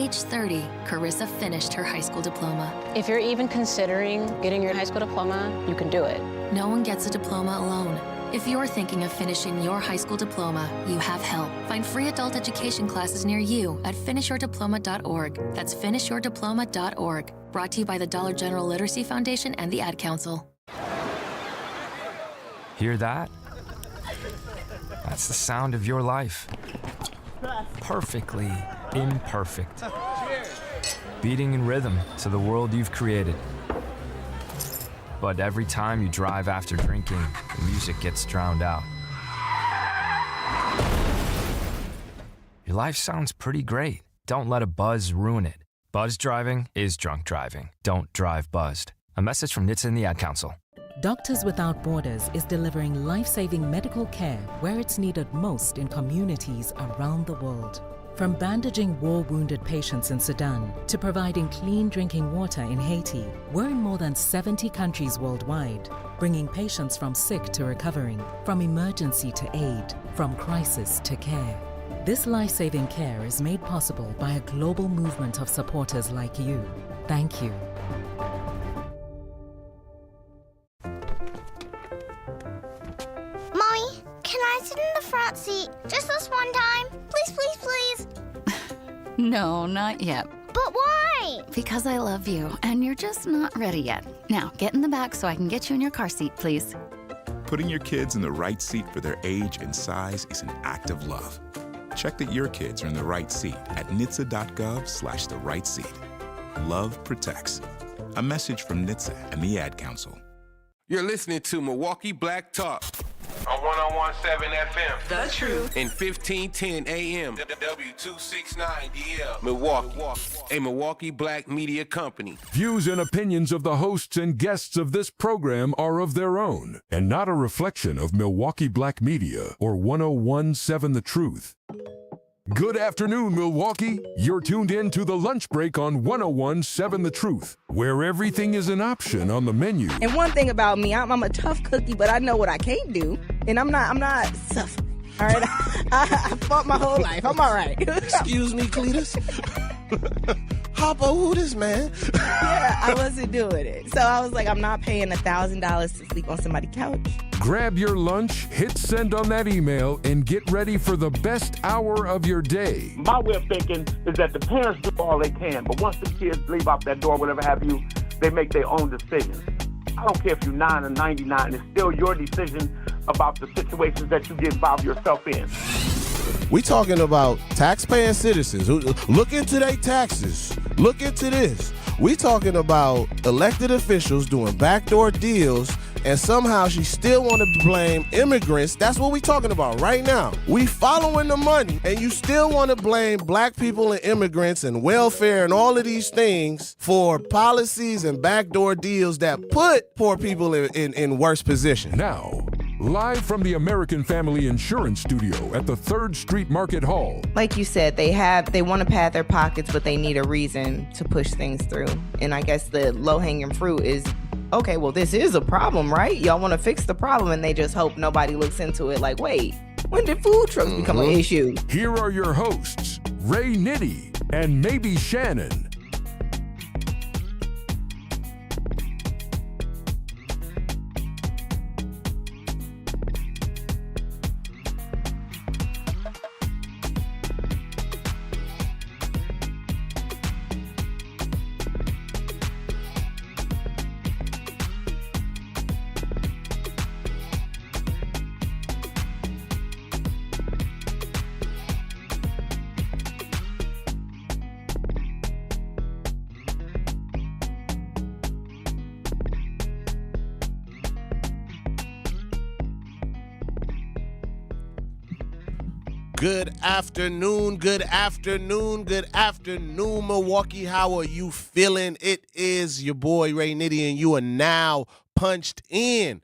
age 30, Carissa finished her high school diploma. If you're even considering getting your high school diploma, you can do it. No one gets a diploma alone. If you're thinking of finishing your high school diploma, you have help. Find free adult education classes near you at finishyourdiploma.org. That's finishyourdiploma.org. Brought to you by the Dollar General Literacy Foundation and the Ad Council. Hear that? That's the sound of your life. Perfectly imperfect. Beating in rhythm to the world you've created. But every time you drive after drinking, the music gets drowned out. Your life sounds pretty great. Don't let a buzz ruin it. Buzz driving is drunk driving. Don't drive buzzed. A message from NHTSA and the Ad Council. Doctors Without Borders is delivering life-saving medical care where it's needed most in communities around the world. From bandaging war-wounded patients in Sudan to providing clean drinking water in Haiti, we're in more than 70 countries worldwide, bringing patients from sick to recovering, from emergency to aid, from crisis to care. This life-saving care is made possible by a global movement of supporters like you. Thank you. Mommy, can I sit in the front seat just this one time? Please, please, please. No, not yet. But why? Because I love you, and you're just not ready yet. Now, get in the back so I can get you in your car seat, please. Putting your kids in the right seat for their age and size is an act of love. Check that your kids are in the right seat at nhtsa.gov/the right seat. Love protects. A message from NHTSA and the Ad Council. You're listening to Milwaukee Black Talk on 101.7 FM. The Truth. And 1510 AM. W269DL. Milwaukee. A Milwaukee Black media company. Views and opinions of the hosts and guests of this program are of their own and not a reflection of Milwaukee Black Media or 101.7 The Truth. Good afternoon, Milwaukee. You're tuned in to the lunch break on 101.7 The Truth, where everything is an option on the menu. And one thing about me, I'm a tough cookie, but I know what I can't do, and I'm not suffering. All right, I fought my whole life. I'm all right. Excuse me, Cletus. Hoppo, who this man? Yeah, I wasn't doing it. So I was like, I'm not paying $1,000 to sleep on somebody's couch. Grab your lunch, hit send on that email, and get ready for the best hour of your day. My way of thinking is that the parents do all they can, but once the kids leave out that door, whatever have you, they make their own decisions. I don't care if you're 9 or 99, it's still your decision about the situations that you get involved yourself in. We talking about taxpaying citizens who look into their taxes. Look into this. We talking about elected officials doing backdoor deals, and somehow she still want to blame immigrants. That's what we talking about right now. We following the money, and you still want to blame black people and immigrants and welfare and all of these things for policies and backdoor deals that put poor people in worse position. Now, live from the American Family Insurance Studio at the 3rd Street Market Hall. Like you said, they want to pad their pockets, but they need a reason to push things through. And I guess the low-hanging fruit is, okay, well, this is a problem, right? Y'all want to fix the problem, and they just hope nobody looks into it like, wait, when did food trucks become an issue? Here are your hosts, Ray Nitty and maybe Shannon. Good afternoon, Milwaukee. How are you feeling? It is your boy, Ray Nitty, and you are now punched in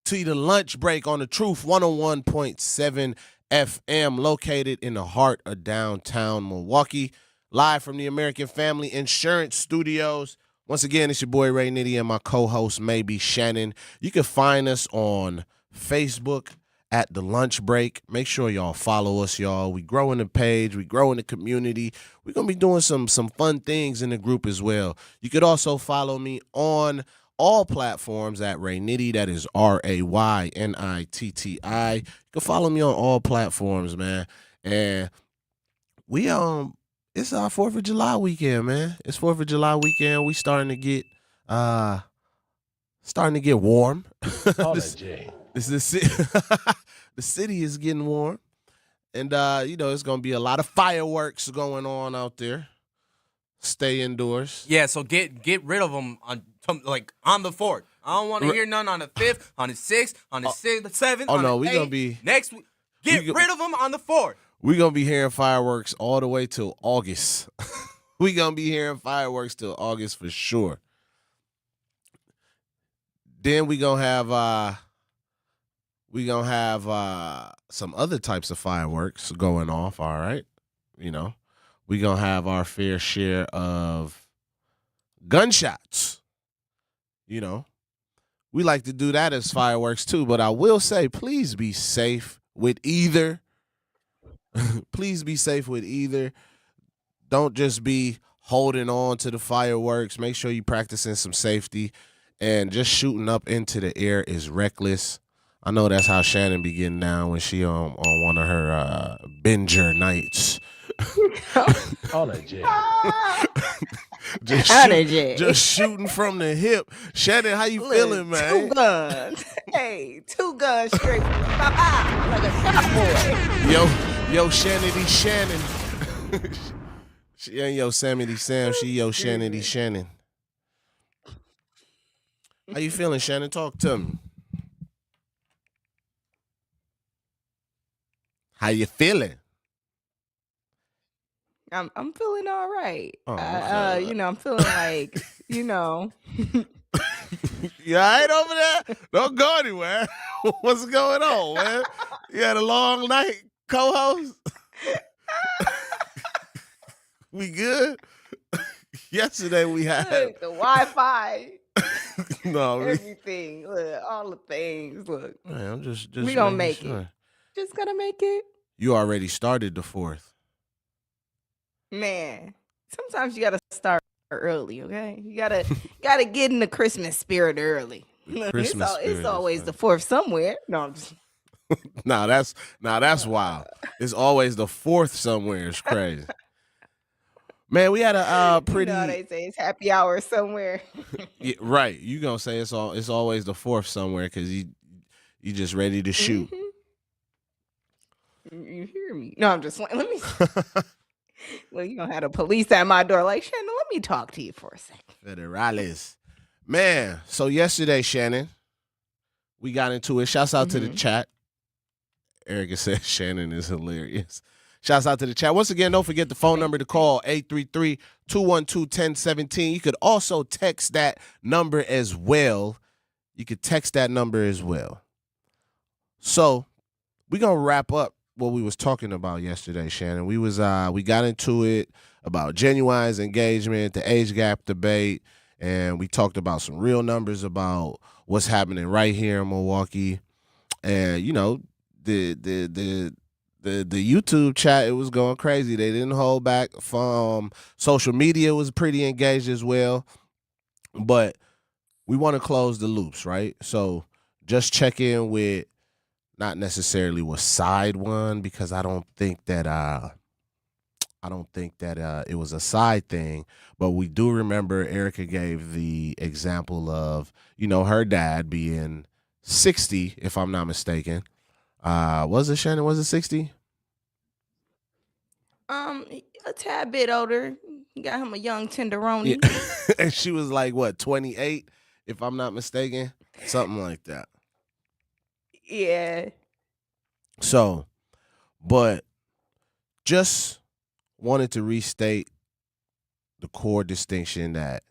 to the lunch break on the Truth 101.7 FM, located in the heart of downtown Milwaukee, live from the American Family Insurance Studios. Once again, it's your boy, Ray Nitty, and my co-host, maybe Shannon. You can find us on Facebook at the lunch break. Make sure y'all follow us, y'all. We growing the page. We growing the community. We're going to be doing some fun things in the group as well. You could also follow me on all platforms at Raynitty. That is RAYNITTI. You can follow me on all platforms, man. And we it's our 4th of July weekend, man. It's 4th of July weekend. We starting to get warm. The city is getting warm. And it's gonna be a lot of fireworks going on out there. Stay indoors. Yeah, so get rid of them on the 4th. I don't want to hear none on the 5th, on the 6th, on the 7th. Oh on no, the we 8th, gonna be next week. Get rid of them on the 4th. We're going to be hearing fireworks all the way till August. We're going to be hearing fireworks till August for sure. Then we're going to have some other types of fireworks going off, all right? We're going to have our fair share of gunshots. We like to do that as fireworks too, but I will say please be safe with either. Please be safe with either. Don't just be holding on to the fireworks. Make sure you're practicing some safety. And just shooting up into the air is reckless. I know that's how Shannon be getting down when she on one of her binger nights. Just shooting from the hip. Shannon, how you feeling, man? 2 guns. Hey, 2 guns straight from the like a shot boy. Yo, Shannon. She ain't Yosemite Sam. She Shannon. Shannon. How you feeling, Shannon? Talk to me. How you feeling? I'm feeling all right. Oh, I'm feeling like, You all right over there? Don't go anywhere. What's going on, man? You had a long night, co-host? We good? Yesterday we had look, the Wi-Fi. No, everything. Look, all the things. Look, man, I'm just we gonna make sure. it. Just gonna make it. You already started the 4th. Man, sometimes you gotta start early, okay? You gotta get in the Christmas spirit early. It's always the 4th somewhere. No, I'm just that's wild. It's always the 4th somewhere. It's crazy. Man, we had a pretty. They say it's happy hour somewhere. Yeah, right. You gonna say it's always the 4th somewhere because you just ready to shoot. Mm-hmm. You hear me? No, I'm just let me. Well, you gonna have the police at my door like, Shannon, let me talk to you for a second. Federales. Man, so yesterday, Shannon, we got into it. Shouts out to the chat. Erica said Shannon is hilarious. Shouts out to the chat. Once again, don't forget the phone number to call, 833-212-1017. You could also text that number as well. So we're going to wrap up what we was talking about yesterday, Shannon. We got into it about Genuine's engagement, the age gap debate, and we talked about some real numbers about what's happening right here in Milwaukee. And, the YouTube chat, it was going crazy. They didn't hold back. From social media was pretty engaged as well. But we want to close the loops, right? So just check in with not necessarily with side one, because I don't think that it was a side thing. But we do remember Erica gave the example of, her dad being 60, if I'm not mistaken. Was it, Shannon? Was it 60? A tad bit older. You got him a young tenderoni. Yeah. And she was like, what, 28, if I'm not mistaken? Something like that. Yeah. So, but just wanted to restate the core distinction that,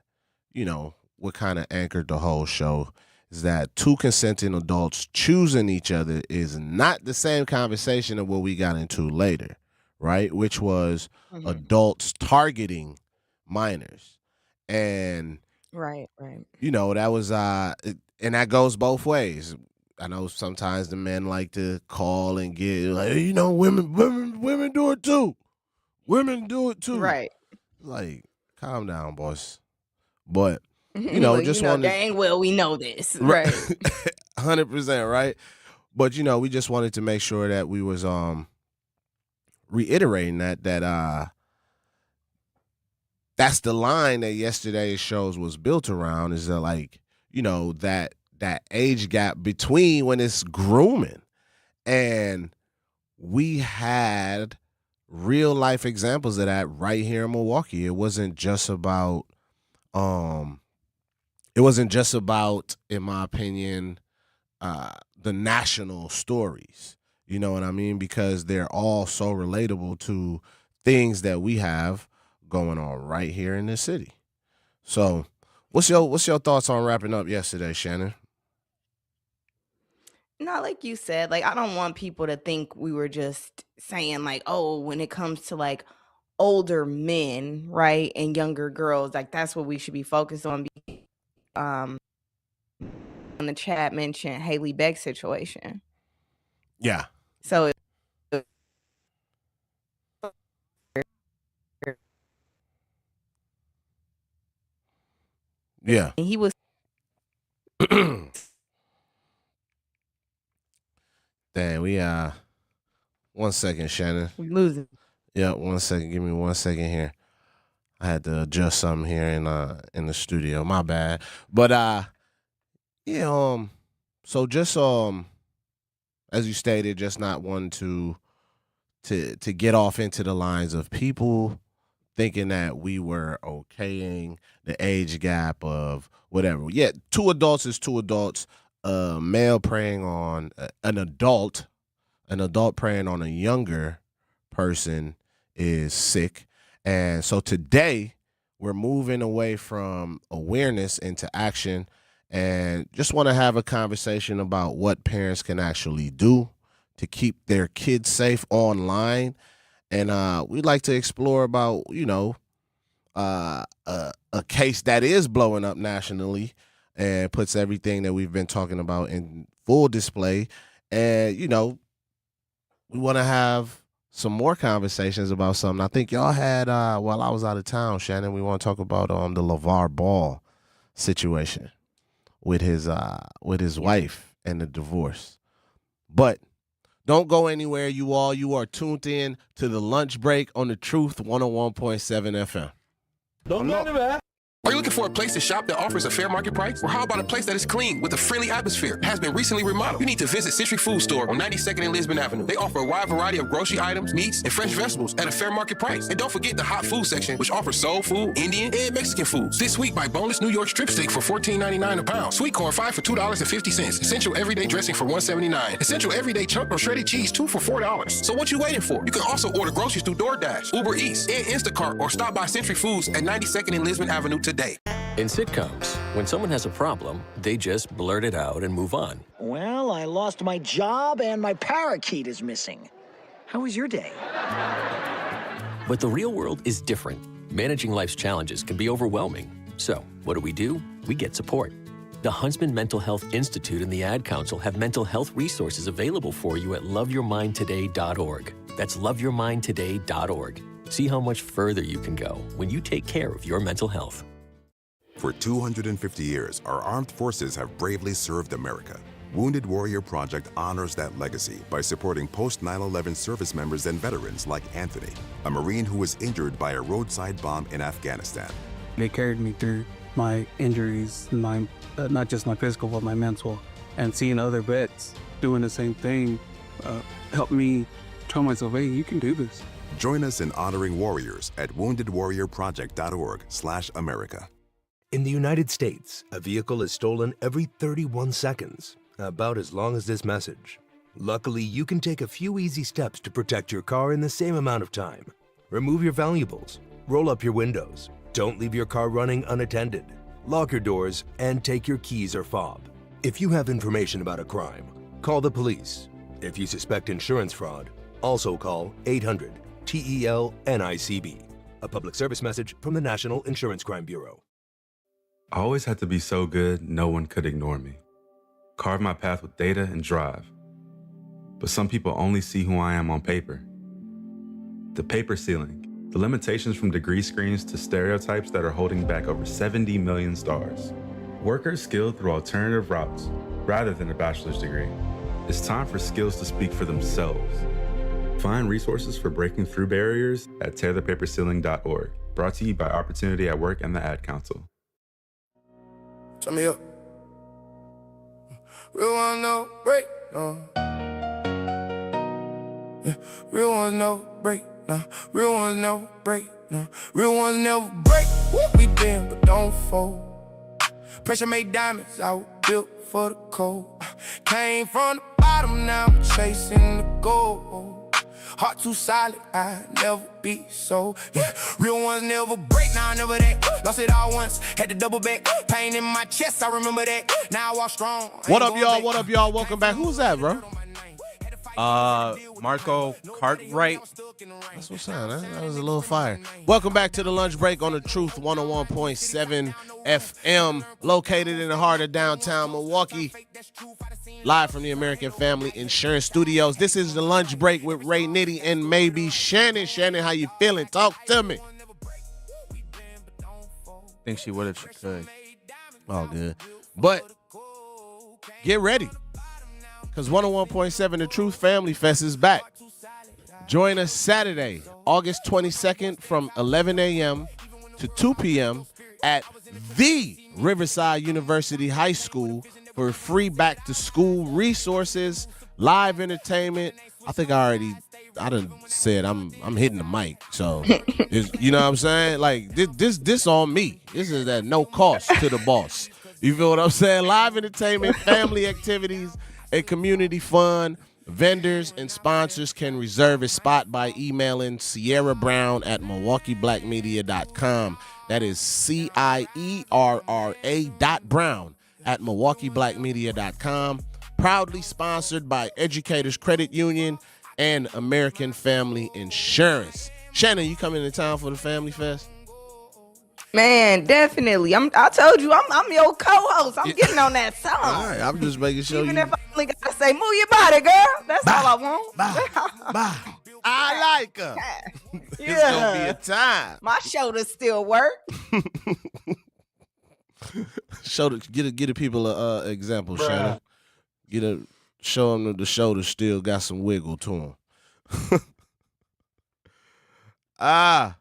what kind of anchored the whole show is that 2 consenting adults choosing each other is not the same conversation of what we got into later, right? Which was adults targeting minors. And right. that was and that goes both ways. I know sometimes the men like to call and get like, hey, women do it too. Women do it too. Right. Like, calm down, boss. But Well, just wanted dang well we know this. Right. 100%, right? But we just wanted to make sure that we was reiterating that that's the line that yesterday's shows was built around, is that like, that age gap between when it's grooming. And we had real life examples of that right here in Milwaukee. It wasn't just about in my opinion, the national stories. You know what I mean? Because they're all so relatable to things that we have going on right here in this city. So what's your thoughts on wrapping up yesterday, Shannon? No, like you said, like I don't want people to think we were just saying like, oh, when it comes to like older men, right, and younger girls, like that's what we should be focused on. In the chat mentioned Haley Beck situation. Yeah. So yeah, he was. Dang, we 1 second, Shannon. We losing. Yeah, 1 second. Give me 1 second here. I had to adjust something here in the studio. My bad. But so just as you stated, just not one to get off into the lines of people thinking that we were okaying the age gap of whatever. Yeah, two adults is two adults. A male preying on an adult preying on a younger person is sick. And so today we're moving away from awareness into action, and just want to have a conversation about what parents can actually do to keep their kids safe online. And we'd like to explore about, a case that is blowing up nationally and puts everything that we've been talking about in full display. And, we want to have some more conversations about something I think y'all had while I was out of town, Shannon. We want to talk about the LeVar Ball situation with his wife and the divorce. But don't go anywhere, you all. You are tuned in to the lunch break on the Truth 101.7 FM. Don't go anywhere. Are you looking for a place to shop that offers a fair market price? Or how about a place that is clean with a friendly atmosphere, has been recently remodeled? You need to visit Century Food Store on 92nd and Lisbon Avenue. They offer a wide variety of grocery items, meats, and fresh vegetables at a fair market price. And don't forget the hot food section, which offers soul food, Indian, and Mexican foods. This week, buy boneless New York strip steak for $14.99 a pound. Sweet corn 5 for $2.50. Essential everyday dressing for $1.79. Essential everyday chunk or shredded cheese 2 for $4. So what you waiting for? You can also order groceries through DoorDash, Uber Eats, and Instacart, or stop by Century Foods at 92nd and Lisbon Avenue today. In sitcoms, when someone has a problem, they just blurt it out and move on. Well, I lost my job and my parakeet is missing. How was your day? But the real world is different. Managing life's challenges can be overwhelming. So, what do? We get support. The Huntsman Mental Health Institute and the Ad Council have mental health resources available for you at loveyourmindtoday.org. That's loveyourmindtoday.org. See how much further you can go when you take care of your mental health. For 250 years, our armed forces have bravely served America. Wounded Warrior Project honors that legacy by supporting post-9/11 service members and veterans like Anthony, a Marine who was injured by a roadside bomb in Afghanistan. They carried me through my injuries, not just my physical, but my mental. And seeing other vets doing the same thing helped me tell myself, hey, you can do this. Join us in honoring warriors at woundedwarriorproject.org/America. In the United States, a vehicle is stolen every 31 seconds, about as long as this message. Luckily, you can take a few easy steps to protect your car in the same amount of time. Remove your valuables, roll up your windows, don't leave your car running unattended, lock your doors, and take your keys or fob. If you have information about a crime, call the police. If you suspect insurance fraud, also call 800-TEL-NICB. A public service message from the National Insurance Crime Bureau. I always had to be so good, no one could ignore me. carve my path with data and drive. But some people only see who I am on paper. The paper ceiling, the limitations from degree screens to stereotypes that are holding back over 70 million stars. Workers skilled through alternative routes rather than a bachelor's degree. It's time for skills to speak for themselves. Find resources for breaking through barriers at tearthepaperceiling.org. Brought to you by Opportunity at Work and the Ad Council. Turn me up. Real one, no break, no. Yeah. Real ones never break, no. Real ones never break, no. Real ones never break. We bend, but don't fold. Pressure made diamonds, I was built for the cold. Came from the bottom, now I'm chasing the gold. Heart too solid, I never be so. Yeah. Real ones never break, now I never that. Lost it all once, had to double back. Pain in my chest, I remember that. Now I walk strong. What up, y'all? What up, y'all? Welcome back. Who's that, bro? Marco Cartwright. That's what's up. That was a little fire. Welcome back to the lunch break on the Truth 101.7 FM, located in the heart of downtown Milwaukee. Live from the American Family Insurance Studios. This is the lunch break with Ray Nitty and maybe Shannon. Shannon, how you feeling? Talk to me. Think she would if she could. All good. But get ready, because 101.7 The Truth Family Fest is back. Join us Saturday, August 22nd from 11 a.m. to 2 p.m. at the Riverside University High School for free back-to-school resources, live entertainment. I think I done said I'm hitting the mic, so you know what I'm saying? Like this on me. This is at no cost to the boss. You feel what I'm saying? Live entertainment, family activities, and community fun. Vendors and sponsors can reserve a spot by emailing Sierra Brown at MilwaukeeBlackMedia.com. That is CIERRA.Brown at MilwaukeeBlackMedia.com. Proudly sponsored by Educators Credit Union and American Family Insurance. Shannon, you coming to town for the Family Fest? Man, definitely. I told you, I'm your co-host. I'm getting on that song. All right, I'm just making sure. Even if I only gotta say, move your body, girl. That's all I want. Bye. I like her. Yeah. It's gonna be a time. My shoulders still work. Get the people a example, Shannon. Show them that the shoulders still got some wiggle to them.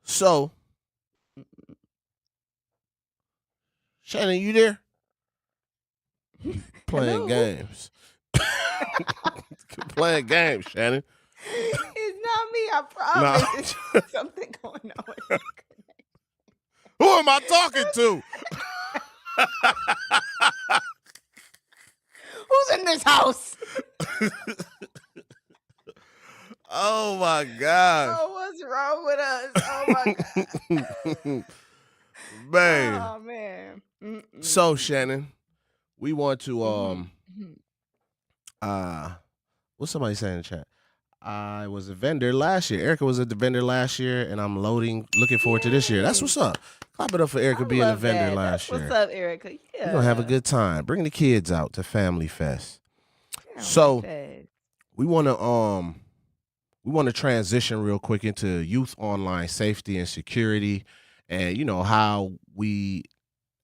So, Shannon, you there? Playing games. Playing games, Shannon. It's not me, I promise. Nah. It's something going on with it. Who am I talking to? Who's in this house? Oh my gosh. Oh, what's wrong with us? Oh my God. Man. Oh man. Mm-mm. So Shannon, we want to what's somebody saying in the chat? I was a vendor last year. Erica was at the vendor last year, and I'm looking forward to this year. That's what's up. Clap it up for Erica being a vendor last year. What's up, Erica? Yeah. We're gonna have a good time. Bring the kids out to Family Fest. So we wanna transition real quick into youth online safety and security, and you know how we,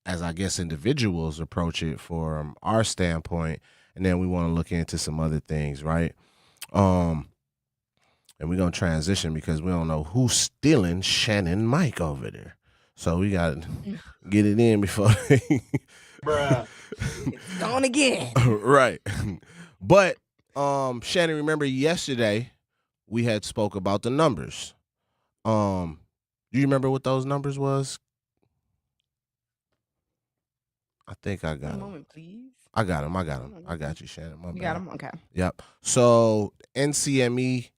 as I guess individuals, approach it from our standpoint, and then we want to look into some other things, right? And we're going to transition because we don't know who's stealing Shannon mic over there. So we got to get it in before they... Bruh. It's gone again. Right. But, Shannon, remember yesterday we had spoke about the numbers. Do you remember what those numbers was? I think I got them. Moment, please. I got them. I got you, Shannon. My You bad. got them? Okay. Yep. So NCMEC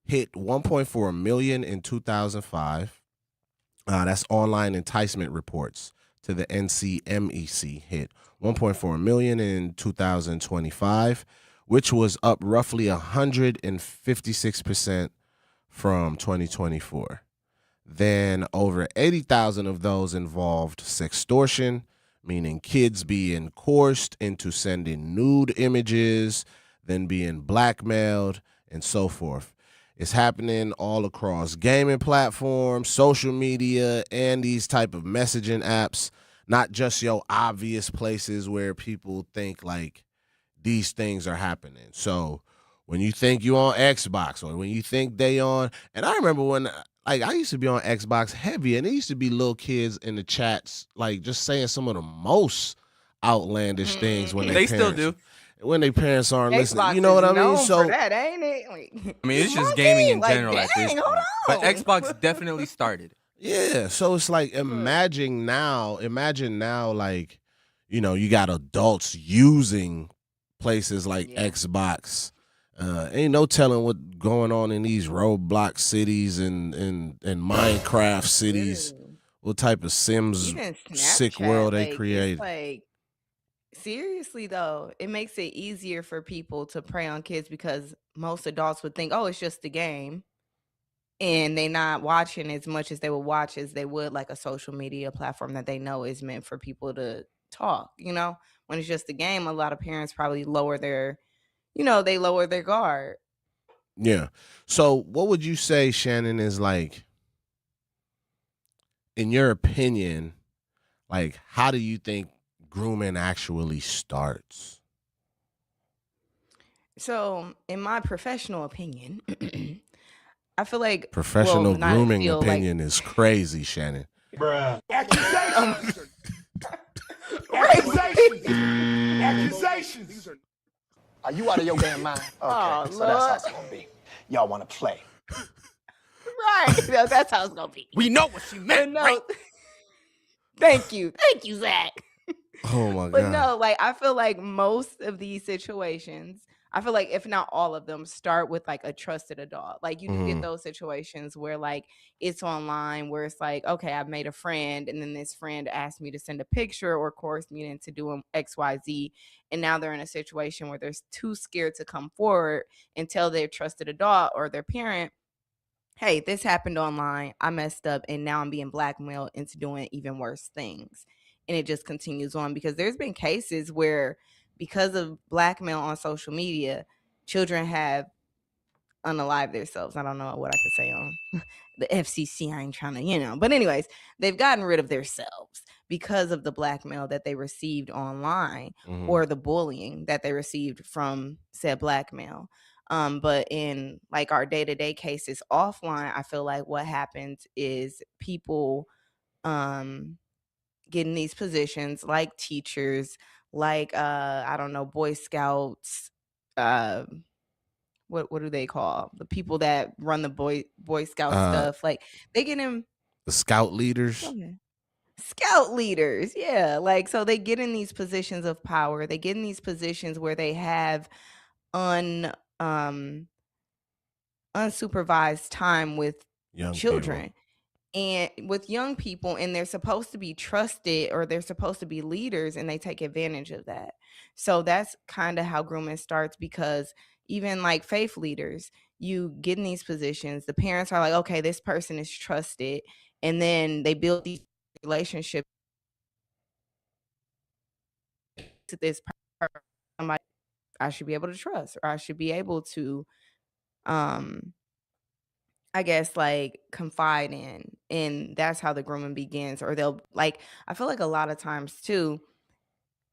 hit 1.4 million in 2005. That's online enticement reports to the NCMEC hit 1.4 million in 2025, which was up roughly 156% from 2024. Then over 80,000 of those involved sextortion, meaning kids being coerced into sending nude images, then being blackmailed, and so forth. It's happening all across gaming platforms, social media, and these type of messaging apps, not just your obvious places where people think like these things are happening. So when you think you on Xbox or when you think they on, and I remember when like I used to be on Xbox heavy, and there used to be little kids in the chats like just saying some of the most outlandish things when They still do. When their parents aren't listening. Xbox You know what I is mean? known So for that, ain't it? Like, I mean, it's just monkey? gaming in Like, general at this dang, point. hold But on. Xbox definitely started. yeah, so it's like imagine now, like, you know, you got adults using places like Xbox. Ain't no telling what going on in these Roblox cities and Minecraft cities. What type of Sims Even sick Snapchat, world they like, created. it's like, seriously though, it makes it easier for people to prey on kids because most adults would think, oh, it's just a game. And they not watching as much as they would watch as they would like a social media platform that they know is meant for people to talk, you know? When it's just a game, a lot of parents probably lower their, they lower their guard. Yeah. So what would you say, Shannon, is like, in your opinion, like, how do you think grooming actually starts? So, in my professional opinion, I feel like Professional not grooming feel opinion is crazy, Shannon. Bruh. Accusations. Accusations. Accusations. Are you out of your damn mind? Okay, Oh, so that's how Lord. it's gonna be. Y'all want to play? Right. That's how it's gonna be. We know what she meant, right? Thank you, Zach. Oh my But God. no, like I feel like most of these situations, I feel like if not all of them, start with like a trusted adult. Like you do get those situations where like it's online, where it's like, okay, I've made a friend, and then this friend asked me to send a picture or coerced me into doing XYZ, and now they're in a situation where they're too scared to come forward and tell their trusted adult or their parent, hey, this happened online, I messed up, and now I'm being blackmailed into doing even worse things. And it just continues on because there's been cases where, because of blackmail on social media, children have unalived themselves. I don't know what I could say on the FCC. I ain't trying to, but anyways, they've gotten rid of themselves because of the blackmail that they received online or the bullying that they received from said blackmail. But in like our day-to-day cases offline, I feel like what happens is people get in these positions like teachers, like I don't know, Boy Scouts, what do they call the people that run the Boy Scout stuff? Like they get in The scout leaders. scout leaders, yeah. Like so they get in these positions of power. They get in these positions where they have unsupervised time with Young children. people. And with young people, and they're supposed to be trusted or they're supposed to be leaders, and they take advantage of that. So that's kind of how grooming starts, because even like faith leaders, you get in these positions, the parents are like, okay, this person is trusted, and then they build these relationships to this person, somebody I should be able to trust, or I should be able to I guess like confide in, and that's how the grooming begins. Or they'll like, I feel like a lot of times too,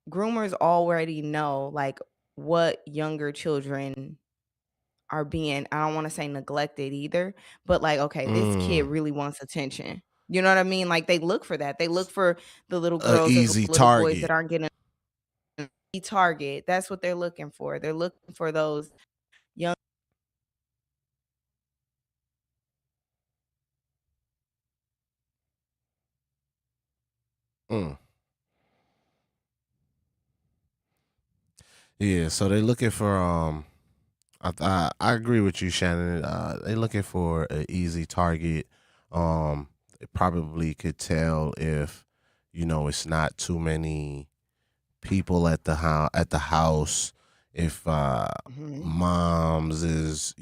groomers already know like what younger children are being, I don't want to say neglected either, but like, okay, this kid really wants attention. You know what I mean? Like they look for that. They look for the little girls or the Easy little boys target. that aren't getting a target. That's what they're looking for. They're looking for those young. Yeah, so they looking for I agree with you, Shannon. They looking for an easy target. They probably could tell if it's not too many people at the house. If moms is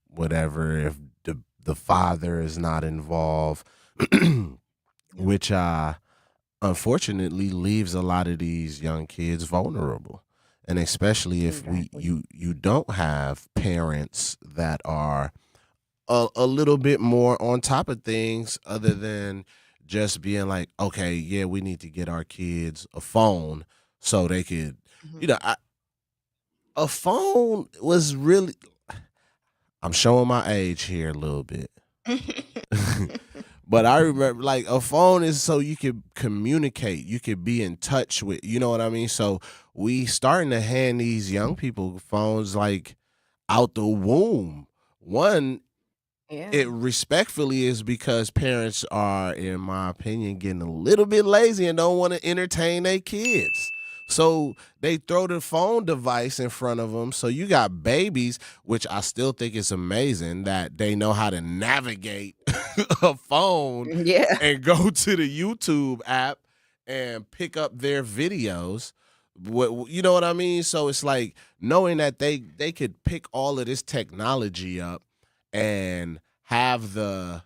whatever. If the father is not involved, which unfortunately leaves a lot of these young kids vulnerable. And especially if you don't have parents that are a little bit more on top of things other than just being like, okay, yeah, we need to get our kids a phone so they could, a phone was really, I'm showing my age here a little bit. But I remember, like, a phone is so you could communicate, you could be in touch with, you know what I mean? So we starting to hand these young people phones like out the womb. One, it respectfully is because parents are, in my opinion, getting a little bit lazy and don't want to entertain their kids. So they throw the phone device in front of them. So you got babies, which I still think is amazing that they know how to navigate a phone and go to the YouTube app and pick up their videos. You know what I mean? So it's like knowing that they could pick all of this technology up and have the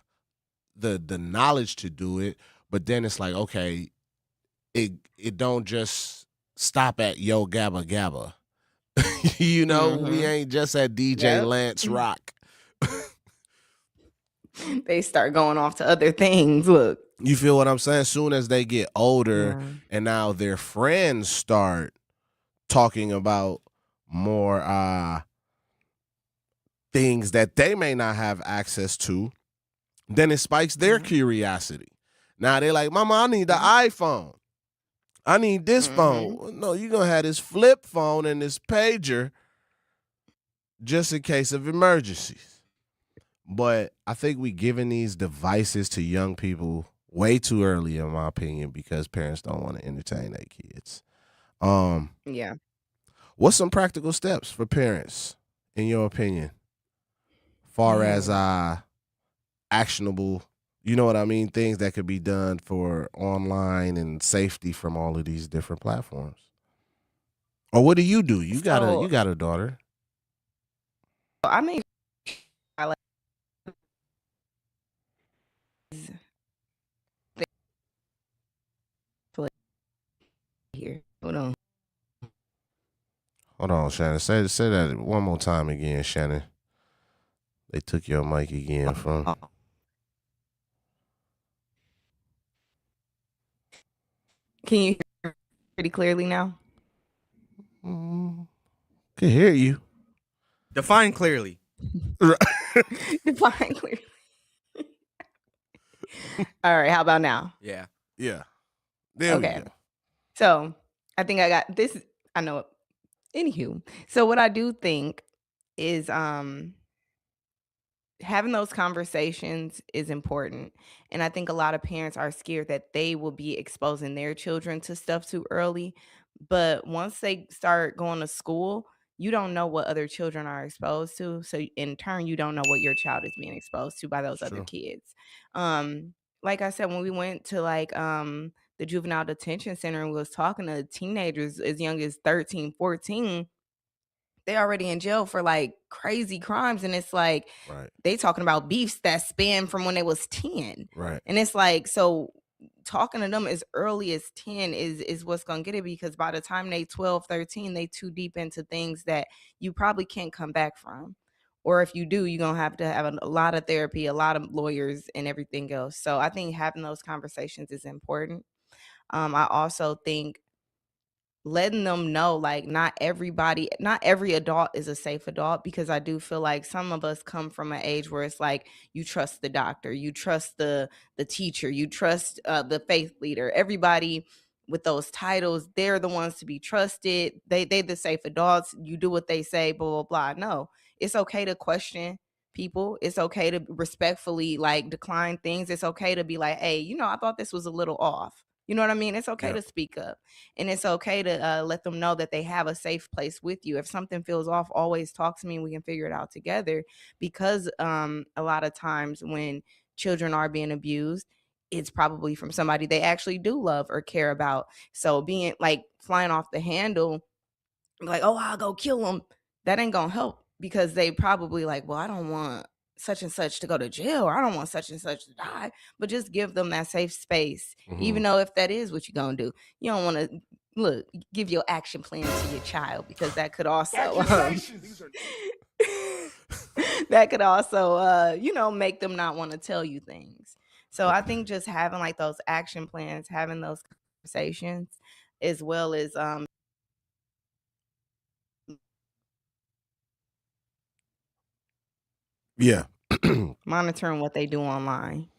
knowledge to do it, but then it's like, okay, it don't just stop at Yo Gabba Gabba. We ain't just at DJ Lance Rock. They start going off to other things. Look. You feel what I'm saying? As soon as they get older and now their friends start talking about more things that they may not have access to, then it spikes their curiosity. Now they're like, Mama, I need the iPhone. I need this phone. No, you're going to have this flip phone and this pager just in case of emergencies. But I think we giving these devices to young people way too early, in my opinion, because parents don't want to entertain their kids. Yeah. What's some practical steps for parents, in your opinion, far as actionable, you know what I mean, things that could be done for online and safety from all of these different platforms? Or what do? You got a daughter. I mean, I like here. Hold on, Shannon. Say that one more time again, Shannon. They took your mic again from. Can you hear pretty clearly now? Can hear you. Define clearly. Define clearly. All right, how about now? Yeah. There we go. So I think I got this. I know it. Anywho, so what I do think is having those conversations is important. And I think a lot of parents are scared that they will be exposing their children to stuff too early. But once they start going to school, you don't know what other children are exposed to. So in turn, you don't know what your child is being exposed to by those other kids. Like I said, when we went to the juvenile detention center and we was talking to teenagers as young as 13, 14, they already in jail for like crazy crimes. And it's like, they talking about beefs that span from when they was 10. Right. And it's like, so talking to them as early as 10 is what's going to get it, because by the time they 12, 13, they too deep into things that you probably can't come back from. Or if you do, you're going to have a lot of therapy, a lot of lawyers and everything else. So I think having those conversations is important. I also think letting them know, like, not every adult is a safe adult, because I do feel like some of us come from an age where it's like you trust the doctor, you trust the teacher, you trust the faith leader. Everybody with those titles, they're the ones to be trusted. They the safe adults. You do what they say, blah, blah, blah. No, it's okay to question people. It's okay to respectfully decline things. It's okay to be like, hey, I thought this was a little off. You know what I mean? It's okay to speak up, and it's okay to let them know that they have a safe place with you. If something feels off, always talk to me and we can figure it out together, because a lot of times when children are being abused, it's probably from somebody they actually do love or care about. So being flying off the handle, like, oh, I'll go kill them, that ain't gonna help, because they probably well, I don't want such and such to go to jail, or I don't want such and such to die, but just give them that safe space, even though if that is what you're going to do. You don't want to, give your action plan to your child, because that could also, make them not want to tell you things. So I think just having like those action plans, having those conversations, as well as monitoring what they do online,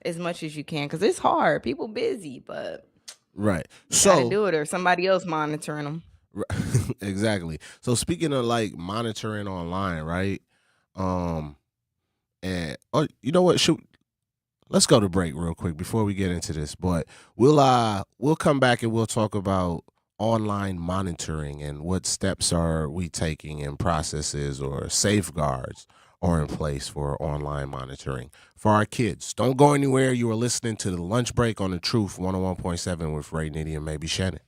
as much as you can, because it's hard. People busy, but right. You gotta do it, or somebody else monitoring them. Exactly. So speaking of like monitoring online, right? And you know what? Let's go to break real quick before we get into this. But we'll come back and we'll talk about online monitoring and what steps are we taking and processes or safeguards are in place for online monitoring for our kids. Don't go anywhere. You are listening to the Lunch Break on The Truth 101.7 with Ray Nitty and maybe Shannon.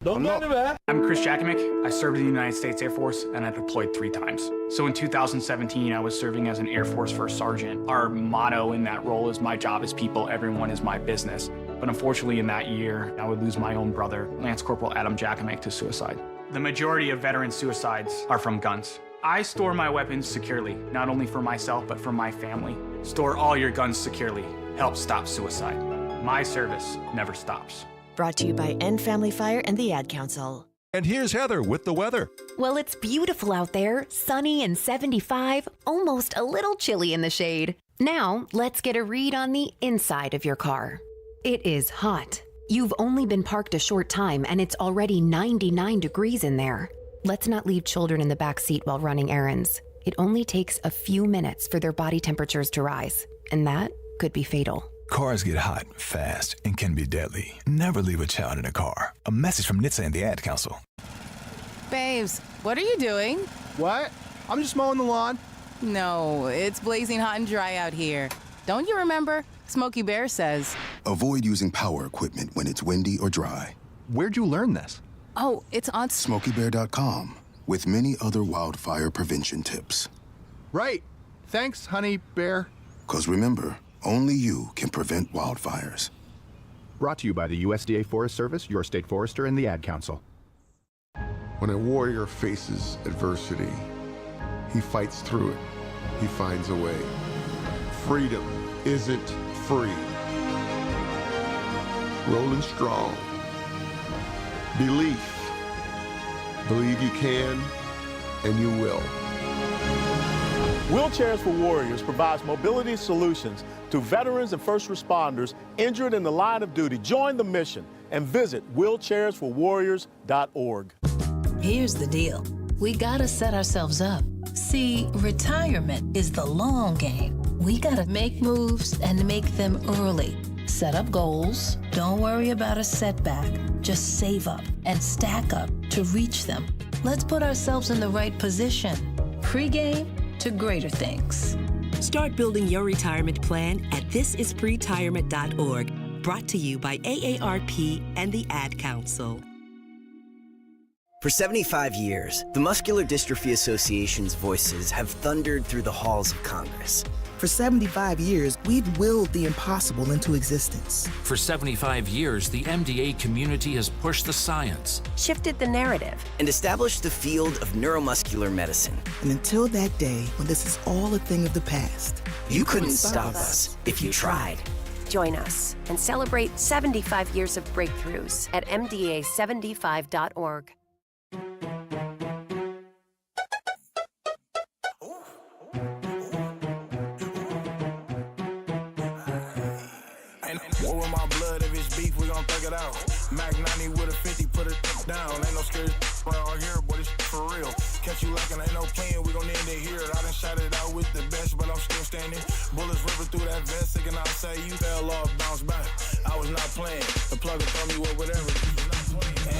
I'm Chris Jakimick. I served in the United States Air Force and I deployed 3 times. So in 2017, I was serving as an Air Force First Sergeant. Our motto in that role is my job is people, everyone is my business. But unfortunately in that year, I would lose my own brother, Lance Corporal Adam Jakimick, to suicide. The majority of veteran suicides are from guns. I store my weapons securely, not only for myself, but for my family. Store all your guns securely. Help stop suicide. My service never stops. Brought to you by End Family Fire and the Ad Council. And here's Heather with the weather. Well, it's beautiful out there, sunny and 75, almost a little chilly in the shade. Now, let's get a read on the inside of your car. It is hot. You've only been parked a short time and it's already 99 degrees in there. Let's not leave children in the back seat while running errands. It only takes a few minutes for their body temperatures to rise, and that could be fatal. Cars get hot, fast, and can be deadly. Never leave a child in a car. A message from NHTSA and the Ad Council. Babes, what are you doing? What? I'm just mowing the lawn. No, it's blazing hot and dry out here. Don't you remember? Smokey Bear says. Avoid using power equipment when it's windy or dry. Where'd you learn this? Oh, it's on SmokeyBear.com with many other wildfire prevention tips. Right. Thanks, honey bear. 'Cause remember, only you can prevent wildfires. Brought to you by the USDA Forest Service, your state forester, and the Ad Council. When a warrior faces adversity, he fights through it. He finds a way. Freedom isn't free. Rolling strong. Belief. Believe you can, and you will. Wheelchairs for Warriors provides mobility solutions to veterans and first responders injured in the line of duty. Join the mission and visit wheelchairsforwarriors.org. Here's the deal. We gotta set ourselves up. See, retirement is the long game. We gotta make moves and make them early. Set up goals. Don't worry about a setback. Just save up and stack up to reach them. Let's put ourselves in the right position. Pre-game to greater things. Start building your retirement plan at thisispretirement.org. Brought to you by AARP and the Ad Council. For 75 years, the Muscular Dystrophy Association's voices have thundered through the halls of Congress. For 75 years, we've willed the impossible into existence. For 75 years, the MDA community has pushed the science, shifted the narrative, and established the field of neuromuscular medicine. And until that day, when this is all a thing of the past, you couldn't stop us if you tried. Join us and celebrate 75 years of breakthroughs at MDA75.org. War with my blood, if it's beef, we gon' thug it out. Mac 90 with a 50, put it down. Ain't no scary around here, but it's for real. Catch you lacking, ain't no playing, we gon' end it here. I done shot it out with the best, but I'm still standing. Bullets ripping through that vest, thinking I'll say you fell off, bounce back. I was not playing. The plug will throw me with whatever.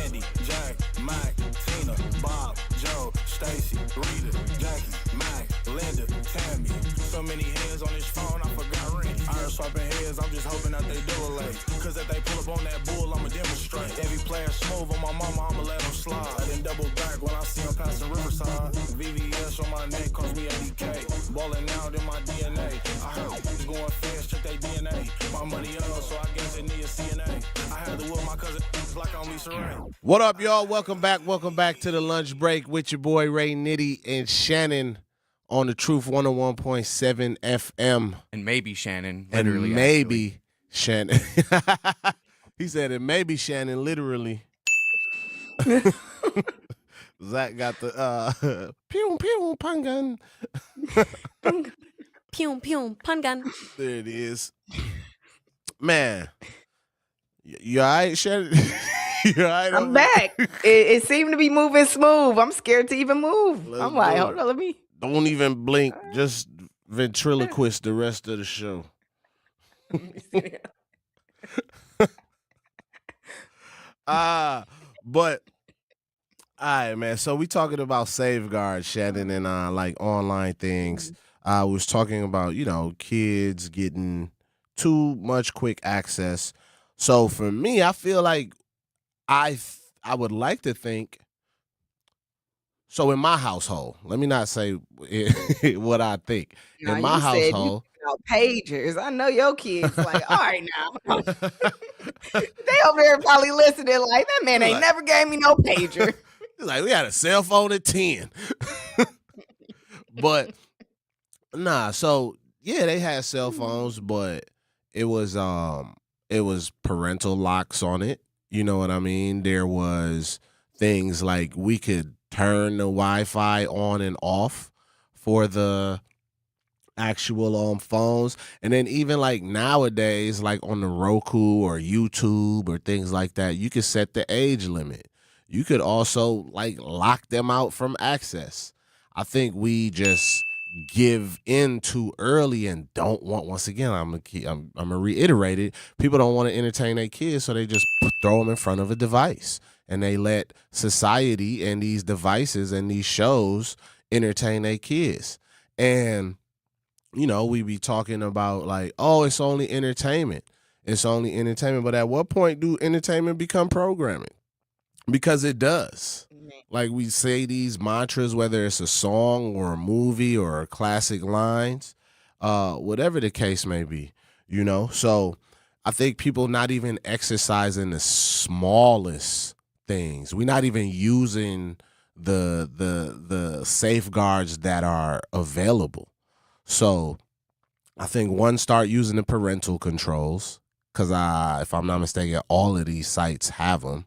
Andy, Jack, Mike, Tina, Bob, Joe, Stacy, Rita, Jackie, Mike, Linda, Tammy. So many hands on his phone, I forgot ring. Iris swapping heads, I'm just hoping that they do a late. Cause if they pull up on that bull, I'ma demonstrate. Every player smooth on my mama, I'ma let them slide. Then double back when I see them passing Riverside. VVS on my neck, cost me 80K. Ballin' out in my DNA. I heard it's going fast, check they DNA. My money up, so I guess it needs CNA. I had to whoop my cousin like I'm Lisa Ray. What up, y'all? Welcome back to the lunch break with your boy Ray Nitty and Shannon on the Truth 101.7 FM. And maybe Shannon, literally. And maybe Shannon. He said it maybe Shannon, literally. Zach got the pew pew pun gun. Pew pew pun gun. There it is. Man, you all right, Shannon? You all right? I'm back. It seemed to be moving smooth. I'm scared to even move. I'm like, hold on, let me. Don't even blink. Just ventriloquist the rest of the show. But all right, man. So we talking about safeguards, Shannon, and like online things. I was talking about, kids getting too much quick access. So for me, I feel like I would like to think. So in my household, let me not say what I think. Now, in my household, pagers. I know your kids like, all right now. They over there probably listening like, that man ain't never gave me no pager. Like, we had a cell phone at 10. But nah, so yeah, they had cell phones, but it was parental locks on it. You know what I mean? There was things like we could turn the Wi-Fi on and off for the actual phones. And then even like nowadays, like on the Roku or YouTube or things like that, you could set the age limit. You could also like lock them out from access. I think we just give in too early and don't want. Once again, I'm gonna reiterate it. People don't want to entertain their kids, so they just throw them in front of a device, and they let society and these devices and these shows entertain their kids. And we be talking about like, oh, it's only entertainment. It's only entertainment. But at what point do entertainment become programming? Because it does. Like we say these mantras, whether it's a song or a movie or classic lines, whatever the case may be, So I think people not even exercising the smallest things. We're not even using the safeguards that are available. So I think start using the parental controls, because if I'm not mistaken, all of these sites have them.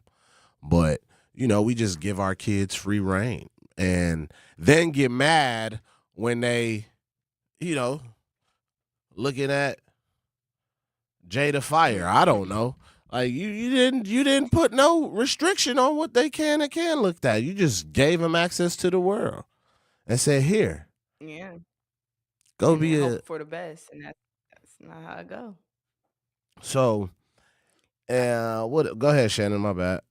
But we just give our kids free reign and then get mad when they, looking at Jada Fire. I don't know. Like you didn't put no restriction on what they can and can't look at. You just gave them access to the world and said, here. Yeah. Go and be hope for the best, and that's not how I go. So, what? Go ahead, Shannon. My bad.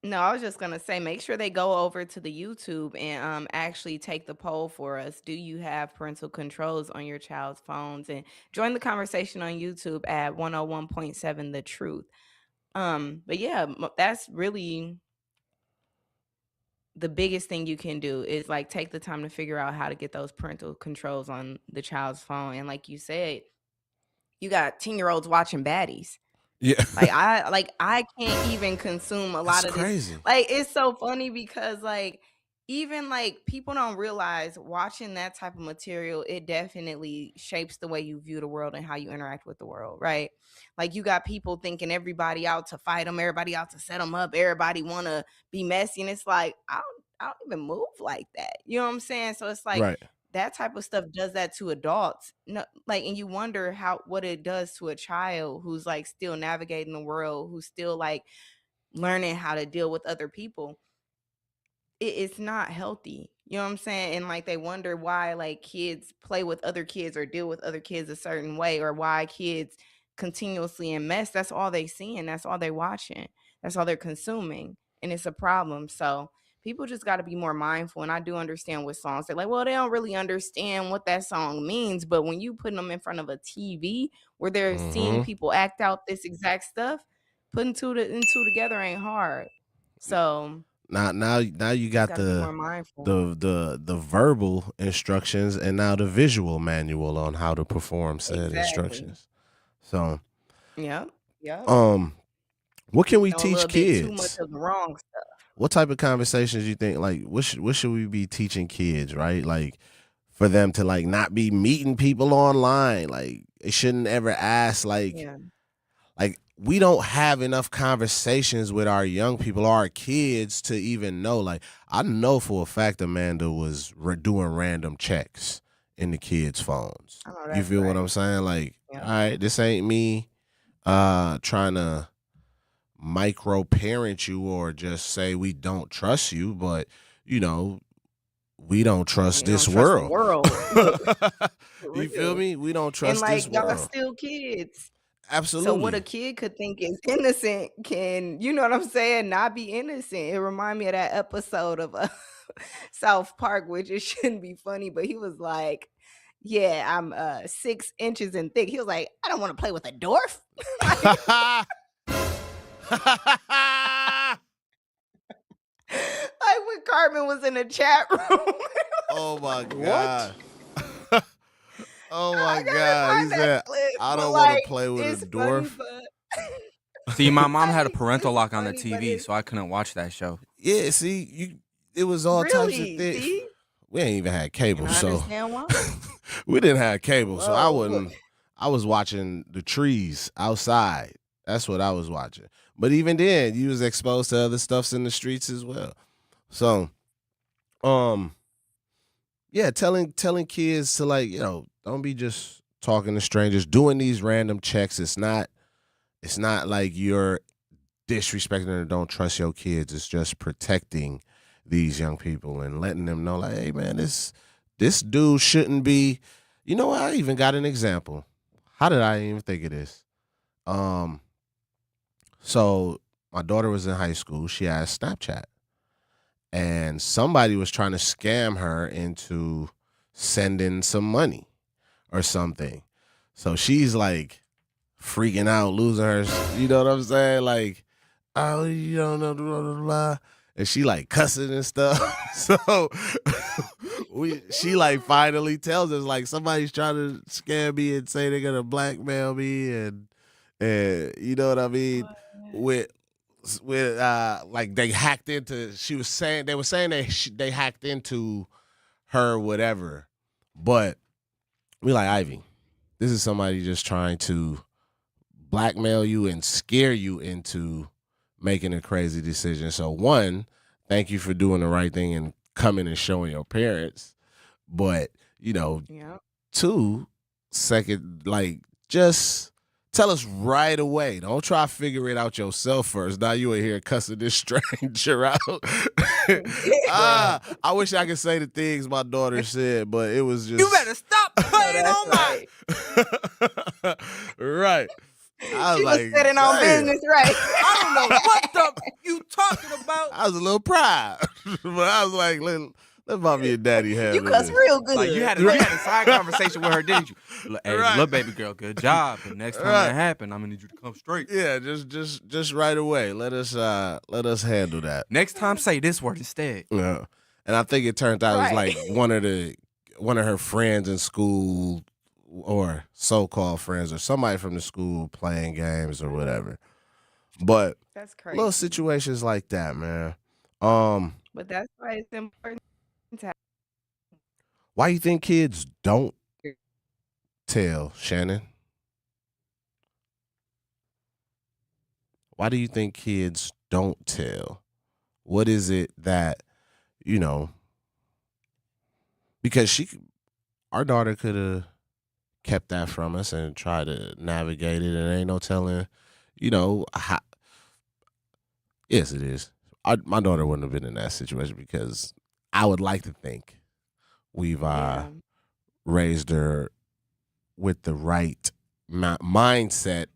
No, I was just gonna say, make sure they go over to the YouTube and actually take the poll for us. Do you have parental controls on your child's phones? And join the conversation on YouTube at 101.7 The Truth. But yeah, that's really the biggest thing you can do is like take the time to figure out how to get those parental controls on the child's phone. And like you said, you got 10-year-olds watching baddies. Yeah. I can't even consume a lot of crazy. this. Like, it's so funny because like even like people don't realize watching that type of material, it definitely shapes the way you view the world and how you interact with the world, right? Like you got people thinking everybody out to fight them, everybody out to set them up, everybody want to be messy, and it's like I don't even move like that. You know what I'm saying? So it's like Right. that type of stuff does that to adults. No, like, and you wonder what it does to a child who's like still navigating the world, who's still like learning how to deal with other people. It's not healthy. You know what I'm saying? And like they wonder why like kids play with other kids or deal with other kids a certain way, or why kids continuously in mess. That's all they seeing. That's all they watching. That's all they're consuming. And it's a problem. So people just got to be more mindful. And I do understand what songs they're like, well, they don't really understand what that song means. But when you put them in front of a TV where they're seeing people act out this exact stuff, putting two and two together ain't hard. So now you got gotta be more mindful. the verbal instructions and now the visual manual on how to perform said instructions. So Yep. what can we Know a teach little bit kids? too much of the wrong stuff. What type of conversations you think, like, what should we be teaching kids, right? Like, for them to, like, not be meeting people online. Like, they shouldn't ever ask, like, we don't have enough conversations with our young people, our kids, to even know. Like, I know for a fact Amanda was doing random checks in the kids' phones. You feel what I'm saying? Like, all right, this ain't me trying to micro parent you or just say we don't trust you, but we don't trust this world. You feel me? We don't trust this world. Y'all still kids. Absolutely. So what a kid could think is innocent can, you know what I'm saying, not be innocent. It remind me of that episode of South Park, which it shouldn't be funny, but he was like, yeah, I'm 6 inches in thick. He was like, I don't want to play with a dwarf. Like when Carmen was in the chat room. Oh my God. Oh my God. He said, I don't want to play with a dwarf. See, my mom had a parental lock on the TV, so I couldn't watch that show. Yeah, see, it was all types of things. See? We ain't even had cable, I so understand why. we didn't have cable, so I was watching the trees outside. That's what I was watching. But even then, you was exposed to other stuffs in the streets as well. So, yeah, telling kids to, like, don't be just talking to strangers, doing these random checks. It's not like you're disrespecting or don't trust your kids. It's just protecting these young people and letting them know, like, hey man, this dude shouldn't be. You know what? I even got an example. How did I even think of this? So my daughter was in high school. She had Snapchat. And somebody was trying to scam her into sending some money or something. So she's like freaking out, losing her, you know what I'm saying? Like, oh, you don't know, blah, blah, blah. And she like cussing and stuff. So she like finally tells us, like, somebody's trying to scam me and say they're gonna blackmail me and you know what I mean? With like they hacked into. They were saying they hacked into her, whatever. But we like, Ivy, this is somebody just trying to blackmail you and scare you into making a crazy decision. So one, thank you for doing the right thing and coming and showing your parents. But two, second, like, just tell us right away. Don't try to figure it out yourself first. Now you in here cussing this stranger out. I wish I could say the things my daughter said, but it was just. You better stop playing on my. Right. She was sitting on business, right? I don't know what the you talking about. I was a little proud, but I was like, let mommy and daddy have you cuss real good. Like you had a side conversation with her, didn't you? Hey, little baby girl, good job. But next time that happens, I'm gonna need you to come straight. Yeah, just right away. Let us handle that. Next time, say this word instead. Yeah, and I think it turned out it was like one of her friends in school, or so-called friends, or somebody from the school playing games or whatever. But that's crazy. Little situations like that, man. But that's why it's important. Why you think kids don't tell, Shannon? Why do you think kids don't tell? What is it that, because our daughter could have kept that from us and tried to navigate it, and ain't no telling, how. Yes, it is. My daughter wouldn't have been in that situation because I would like to think we've raised her with the right mindset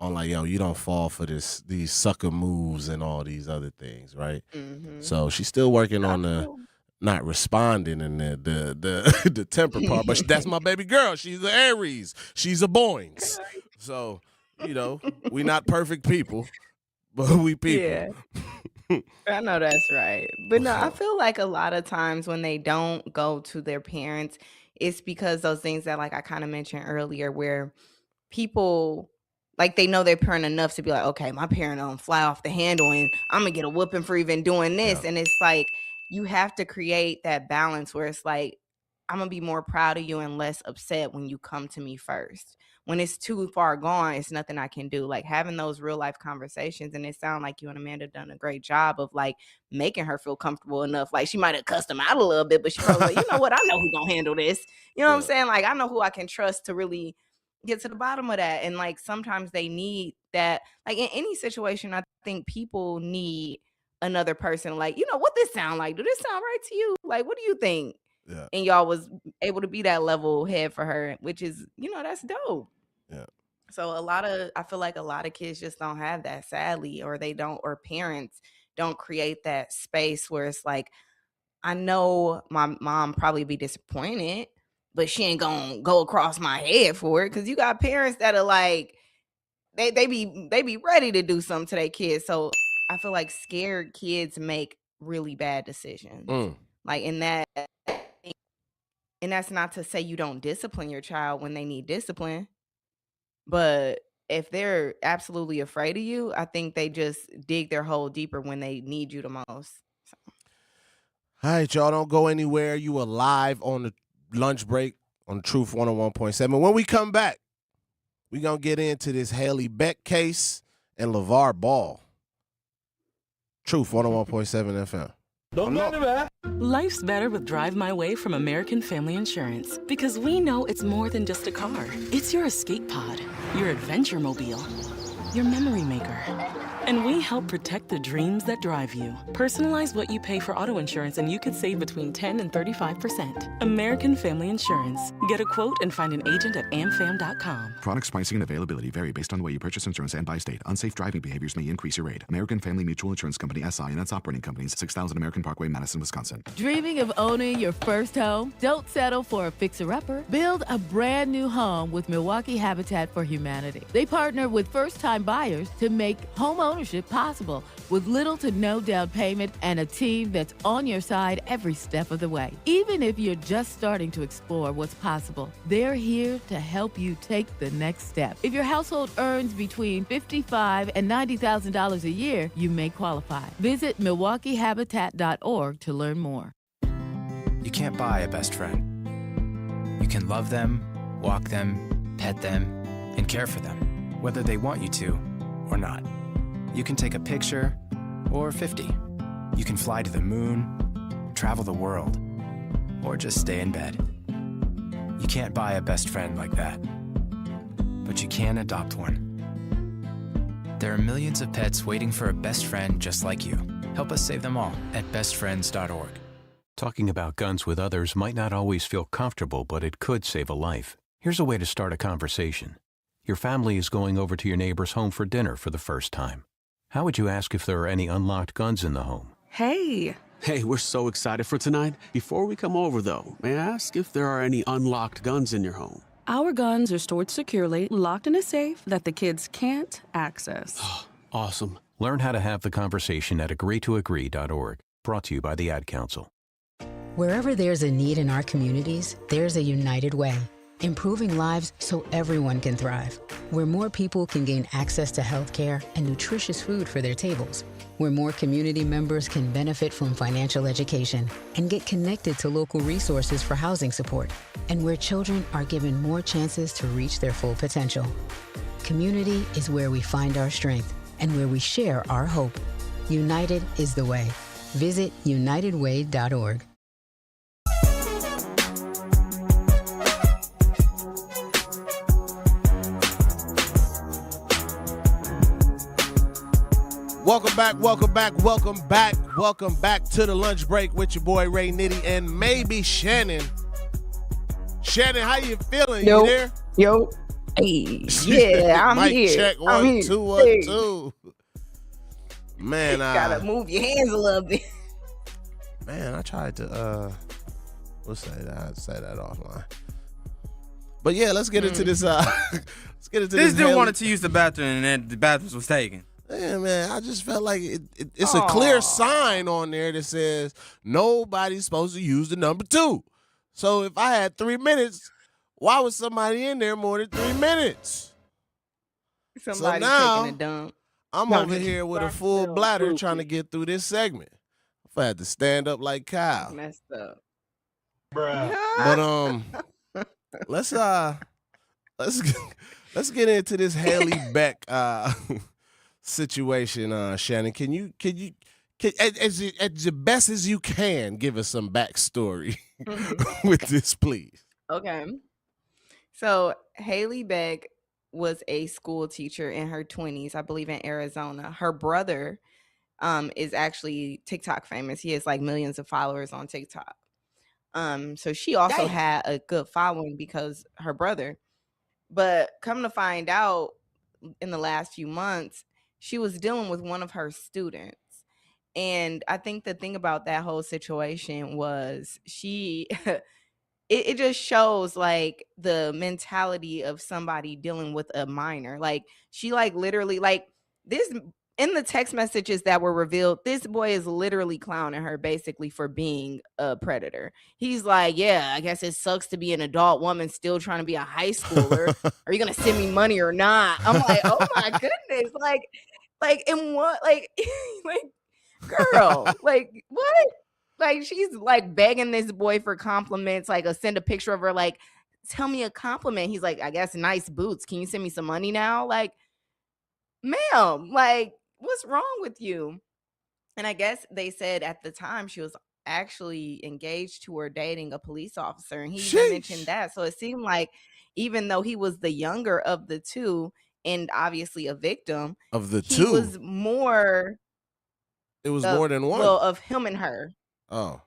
on like, yo, you don't fall for these sucker moves and all these other things, right? Mm-hmm. So she's still working on the not responding and the temper part, but that's my baby girl. She's an Aries. She's a Boings. So, we not perfect people, but we people. Yeah. I know that's right. But no, I feel like a lot of times when they don't go to their parents, it's because those things that like I kind of mentioned earlier where people like they know their parent enough to be like, okay, my parent don't fly off the handle and I'm gonna get a whooping for even doing this. And it's like you have to create that balance where it's like, I'm gonna be more proud of you and less upset when you come to me first. When it's too far gone, it's nothing I can do. Like having those real life conversations, and it sounds like you and Amanda done a great job of like making her feel comfortable enough. Like she might have cussed him out a little bit, but she probably like, you know what, I know who gonna handle this. You know what I'm saying? Like I know who I can trust to really get to the bottom of that. And like sometimes they need that. Like in any situation, I think people need another person. Like, what this sound like? Do this sound right to you? Like, what do you think? Yeah. And y'all was able to be that level head for her, which is, that's dope. Yeah. So I feel like a lot of kids just don't have that, sadly, or they don't, or parents don't create that space where it's like, I know my mom probably be disappointed, but she ain't gonna go across my head for it. Cause you got parents that are like, they be ready to do something to their kids. So I feel like scared kids make really bad decisions. Like in that. And that's not to say you don't discipline your child when they need discipline. But if they're absolutely afraid of you, I think they just dig their hole deeper when they need you the most. So. All right, y'all, don't go anywhere. You are live on the lunch break on Truth 101.7. When we come back, we're going to get into this Haley Beck case and LeVar Ball. Truth 101.7 FM. Don't matter, man. Life's better with Drive My Way from American Family Insurance because we know it's more than just a car. It's your escape pod, your adventure mobile, your memory maker. And we help protect the dreams that drive you. Personalize what you pay for auto insurance and you could save between 10 and 35%. American Family Insurance. Get a quote and find an agent at amfam.com. Products, pricing, and availability vary based on the way you purchase insurance and by state. Unsafe driving behaviors may increase your rate. American Family Mutual Insurance Company, SI, and its operating companies, 6000 American Parkway, Madison, Wisconsin. Dreaming of owning your first home? Don't settle for a fixer-upper. Build a brand new home with Milwaukee Habitat for Humanity. They partner with first-time buyers to make home ownership possible with little to no down payment and a team that's on your side every step of the way. Even if you're just starting to explore what's possible, they're here to help you take the next step. If your household earns between $55,000 and $90,000 a year, you may qualify. Visit MilwaukeeHabitat.org to learn more. You can't buy a best friend. You can love them, walk them, pet them, and care for them, whether they want you to or not. You can take a picture, or 50. You can fly to the moon, travel the world, or just stay in bed. You can't buy a best friend like that, but you can adopt one. There are millions of pets waiting for a best friend just like you. Help us save them all at bestfriends.org. Talking about guns with others might not always feel comfortable, but it could save a life. Here's a way to start a conversation. Your family is going over to your neighbor's home for dinner for the first time. How would you ask if there are any unlocked guns in the home? Hey, we're so excited for tonight. Before we come over, though, may I ask if there are any unlocked guns in your home? Our guns are stored securely, locked in a safe that the kids can't access. Awesome. Learn how to have the conversation at agreetoagree.org. Brought to you by the Ad Council. Wherever there's a need in our communities, there's a United Way. Improving lives so everyone can thrive. Where more people can gain access to health care and nutritious food for their tables. Where more community members can benefit from financial education and get connected to local resources for housing support. And where children are given more chances to reach their full potential. Community is where we find our strength and where we share our hope. United is the way. Visit unitedway.org. Welcome back to the lunch break with your boy Ray Nitty and maybe Shannon. Shannon, how you feeling? Yo. You there? Yo. Hey, yeah, I'm Mic here. check I'm 1 here. 2 1 Hey. 2. Man, Gotta move your hands a little bit. Man, I tried to we'll say that. I'd say that offline. But yeah, let's get into this. Let's get into This this. dude wanted to use the bathroom and then the bathroom was taken. Yeah, man, I just felt like it's a clear sign on there that says nobody's supposed to use the number 2. So if I had 3 minutes, why was somebody in there more than 3 minutes? Somebody so now, taking a dump. I'm over here with a full bladder trying to get through this segment. If I had to stand up like Kyle. Messed up. But let's get into this Haley Beck situation, Shannon. Can you as the best as you can give us some backstory with this, please? Okay. So Haley Beck was a school teacher in her 20s, I believe, in Arizona. Her brother is actually TikTok famous. He has like millions of followers on TikTok. So she also had a good following because her brother. But come to find out, in the last few months, she was dealing with one of her students. And I think the thing about that whole situation was it just shows like the mentality of somebody dealing with a minor. Like she like literally like this in the text messages that were revealed, this boy is literally clowning her basically for being a predator. He's like, yeah, I guess it sucks to be an adult woman still trying to be a high schooler. Are you going to send me money or not? I'm like, oh my goodness. Like, and what, like, girl, like, what? Like, she's like begging this boy for compliments, like, send a picture of her, like, tell me a compliment. He's like, I guess nice boots. Can you send me some money now? Like, ma'am, like, what's wrong with you? And I guess they said at the time she was actually engaged to or dating a police officer. And he even mentioned that. So it seemed like even though he was the younger of the two and obviously a victim Of the he two? was more. It was more than one. Well, of him and her. Oh.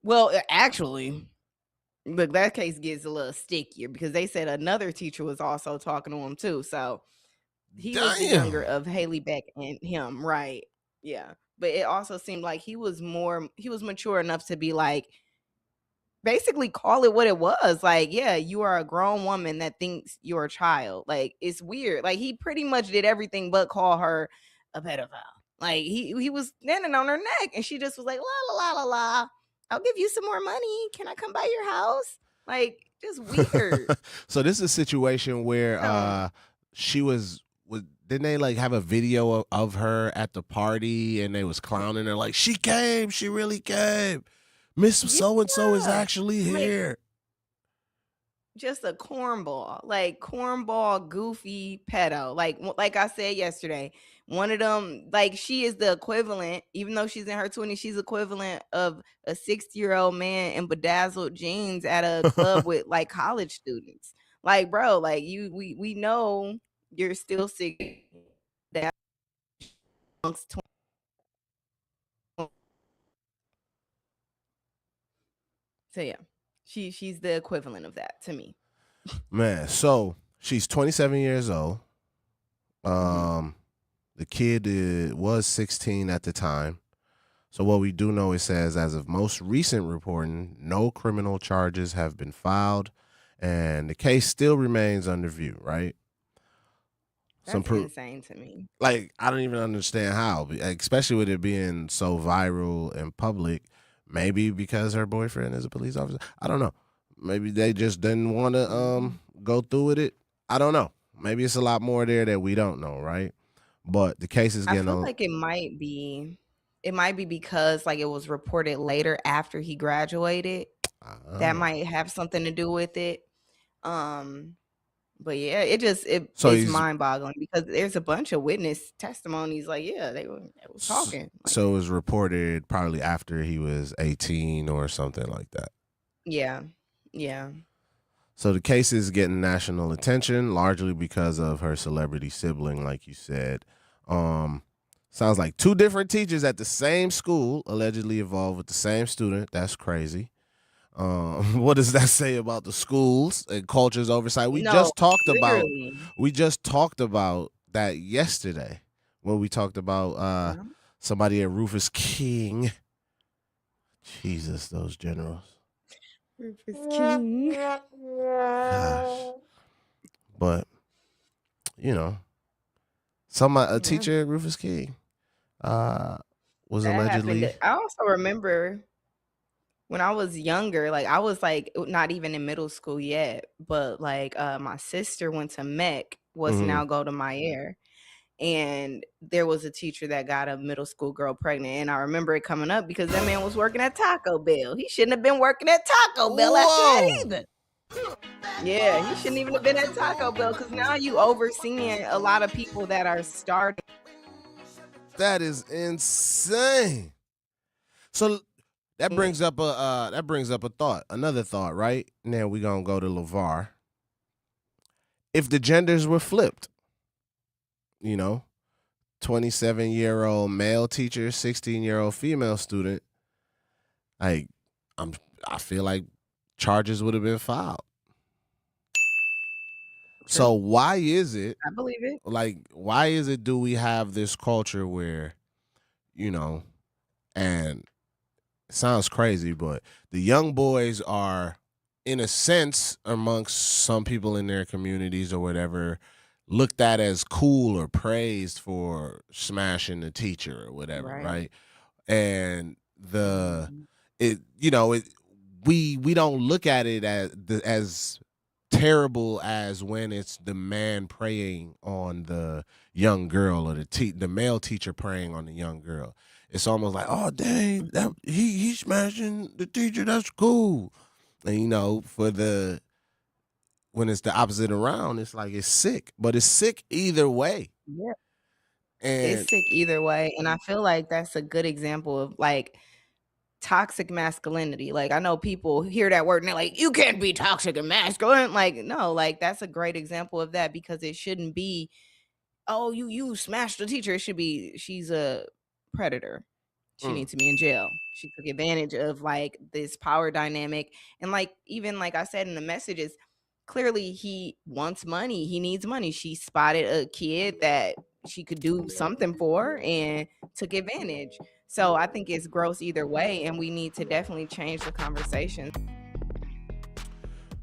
Well, actually, look, that case gets a little stickier because they said another teacher was also talking to him too. So he was the younger of Haley Beck and him, right? Yeah. But it also seemed like he was mature enough to be like, basically call it what it was. Like, yeah, you are a grown woman that thinks you're a child. Like, it's weird. Like, he pretty much did everything but call her a pedophile. Like, he was standing on her neck and she just was like, la, la, la, la, la. I'll give you some more money. Can I come by your house? Like, just weird. So this is a situation where she was didn't they like have a video of her at the party and they was clowning her like she really came. Miss so-and-so is actually here. Just a cornball, goofy pedo. Like I said yesterday, one of them, like she is the equivalent, even though she's in her 20s, she's equivalent of a 60-year-old man in bedazzled jeans at a club with like college students. Like, bro, like we know you're still sick. That amongst 20. So yeah, she's the equivalent of that to me. Man, so she's 27 years old. The kid was 16 at the time. So what we do know, it says, as of most recent reporting, no criminal charges have been filed, and the case still remains under review, right? That's insane to me. Like, I don't even understand how, especially with it being so viral and public. Maybe because her boyfriend is a police officer. I don't know. Maybe they just didn't want to go through with it. I don't know. Maybe it's a lot more there that we don't know, right? But the case is getting. I feel like it might be because like it was reported later after he graduated. That might have something to do with it. But yeah, it's mind-boggling because there's a bunch of witness testimonies. Like, yeah, they were talking. Like, so it was reported probably after he was 18 or something like that. Yeah. So the case is getting national attention largely because of her celebrity sibling, like you said. Sounds like two different teachers at the same school allegedly involved with the same student. That's crazy. What does that say about the schools and culture's oversight? We No, just talked literally. about that yesterday when we talked about somebody at Rufus King. Jesus, those generals. Rufus King. Gosh. But a teacher at Rufus King was That allegedly. happened. I also remember when I was younger, like I was like not even in middle school yet, but like my sister went to Mech, was now go to Meyer, and there was a teacher that got a middle school girl pregnant, and I remember it coming up because that man was working at Taco Bell. He shouldn't have been working at Taco Bell after that either. Yeah, he shouldn't even have been at Taco Bell because now you overseeing a lot of people that are starting. That is insane. So that brings up a thought, another thought, right? Now we're gonna go to LeVar. If the genders were flipped, 27-year-old male teacher, 16-year-old female student, I feel like charges would have been filed. So why is it? I believe it. Like, why is it do we have this culture where, and it sounds crazy, but the young boys are, in a sense, amongst some people in their communities or whatever, looked at as cool or praised for smashing the teacher or whatever, right? And we don't look at it as terrible as when it's the man preying on the young girl or the male teacher preying on the young girl. It's almost like, oh dang, that he smashing the teacher, that's cool. And when it's the opposite around, it's like it's sick. But it's sick either way. Yeah. And It's sick either way. And I feel like that's a good example of like toxic masculinity. Like I know people hear that word and they're like, you can't be toxic and masculine. Like, no, like that's a great example of that because it shouldn't be, oh, you smashed the teacher. It should be, she's a predator. She needs to be in jail. She took advantage of like this power dynamic. And like, even like I said in the messages, clearly he wants money. He needs money. She spotted a kid that she could do something for and took advantage. So I think it's gross either way, and we need to definitely change the conversation.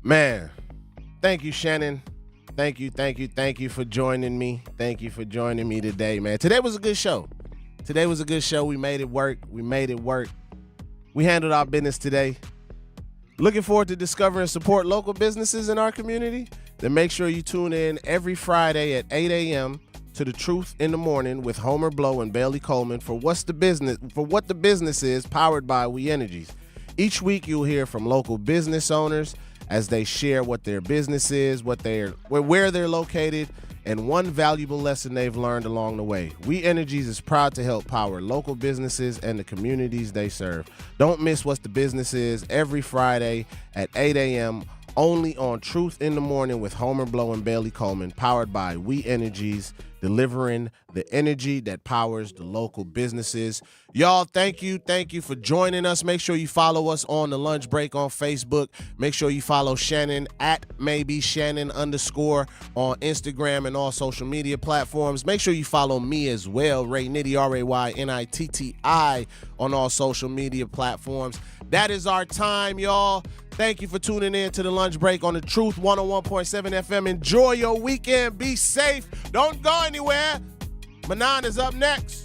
Man, thank you, Shannon. Thank you for joining me. Thank you for joining me today, man. Today was a good show. We made it work. We handled our business today. Looking forward to discover and support local businesses in our community? Then make sure you tune in every Friday at 8 a.m. to The Truth in the Morning with Homer Blow and Bailey Coleman for what the business is, powered by We Energies. Each week you'll hear from local business owners as they share what their business is, where they're located, and one valuable lesson they've learned along the way. We Energies is proud to help power local businesses and the communities they serve. Don't miss what the business is every Friday at 8 a.m. only on Truth in the Morning with Homer Blow and Bailey Coleman, powered by We Energies, delivering the energy that powers the local businesses. Y'all, thank you for joining us. Make sure you follow us on The Lunch Break on Facebook. Make sure you follow Shannon at @maybeshannon_ on Instagram and all social media platforms. Make sure you follow me as well, Ray Nitty, RayNitti, on all social media platforms. That is our time, y'all. Thank you for tuning in to The Lunch Break on The Truth 101.7 FM. Enjoy your weekend. Be safe. Don't go anywhere. Manan is up next.